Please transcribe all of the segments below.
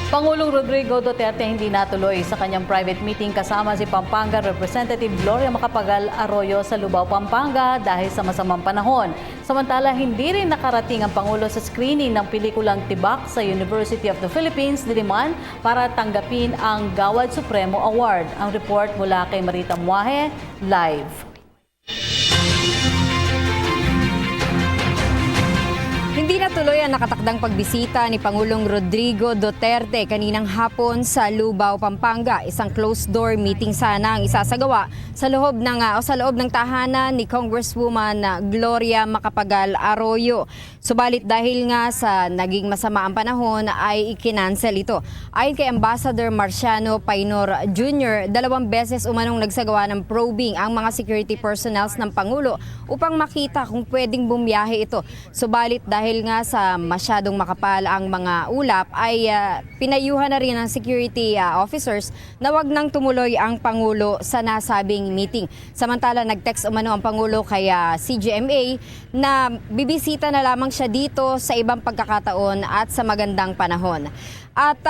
Pangulong Rodrigo Duterte hindi natuloy sa kanyang private meeting kasama si Pampanga Representative Gloria Macapagal Arroyo sa Lubao, Pampanga dahil sa masamang panahon. Samantala, hindi rin nakarating ang Pangulo sa screening ng pelikulang Tibak sa University of the Philippines, Diliman, para tanggapin ang Gawad Supremo Award. Ang report mula kay Marita Muahe, live. Hindi natuloy ang nakatakdang pagbisita ni Pangulong Rodrigo Duterte kaninang hapon sa Lubao, Pampanga. Isang closed-door meeting sana ang isasagawa sa loob ng tahanan ni Congresswoman Gloria Macapagal Arroyo. Subalit dahil nga sa naging masama ang panahon ay ikinansel ito. Ayon kay Ambassador Marciano Painor Jr., 2 beses umanong nagsagawa ng probing ang mga security personnel ng Pangulo upang makita kung pwedeng bumiyahe ito. Subalit dahil nga sa masyadong makapal ang mga ulap ay pinayuhan na rin ng security officers na wag nang tumuloy ang Pangulo sa nasabing meeting. Samantala nag-text umano ang Pangulo kay CGMA na bibisita na lamang siya dito sa ibang pagkakataon at sa magandang panahon. At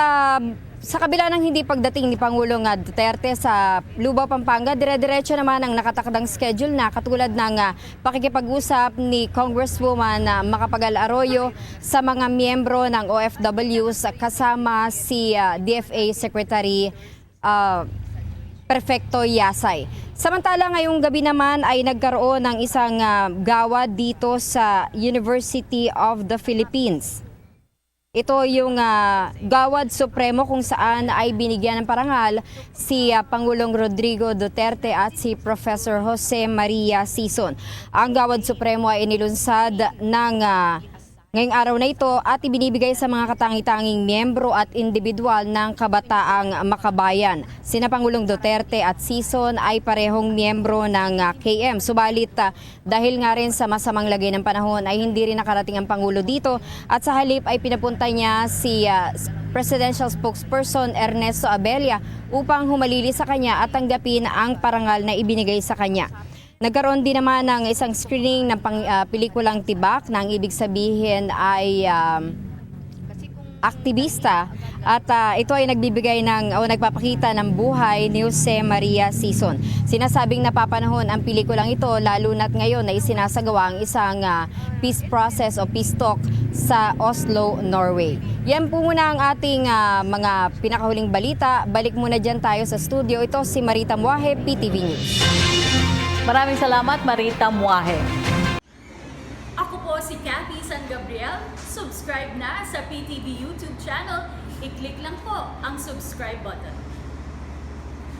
sa kabila ng hindi pagdating ni Pangulong Duterte sa Lubao, Pampanga, dire-diretso naman ang nakatakdang schedule na katulad ng pakikipag-usap ni Congresswoman Macapagal Arroyo sa mga miyembro ng OFWs kasama si DFA Secretary Perfecto Yasay. Samantala ngayong gabi naman ay nagkaroon ng isang gawad dito sa University of the Philippines. Ito yung Gawad Supremo kung saan ay binigyan ng parangal si Pangulong Rodrigo Duterte at si Professor Jose Maria Sison. Ang Gawad Supremo ay inilunsad ng ngayong araw na ito at ibinibigay sa mga katangi-tanging miyembro at individual ng Kabataang Makabayan. Sina Pangulong Duterte at Sison ay parehong miyembro ng KM. Subalit dahil nga rin sa masamang lagay ng panahon ay hindi rin nakarating ang Pangulo dito at sa halip ay pinapunta niya si Presidential Spokesperson Ernesto Abella upang humalili sa kanya at tanggapin ang parangal na ibinigay sa kanya. Nagkaroon din naman ng isang screening ng pelikulang Tibak na ang ibig sabihin ay aktivista at ito ay nagbibigay o nagpapakita ng buhay ni Jose Maria Sison. Sinasabing napapanahon ang pelikulang ito lalo na't ngayon na isinasagawa ang isang peace process o peace talk sa Oslo, Norway. Yan po muna ang ating mga pinakahuling balita. Balik muna dyan tayo sa studio. Ito si Marita Muahe, PTV News. Maraming salamat, Marita Muahe. Ako po si Cathy San Gabriel. Subscribe na sa PTV YouTube channel. I-click lang po ang subscribe button.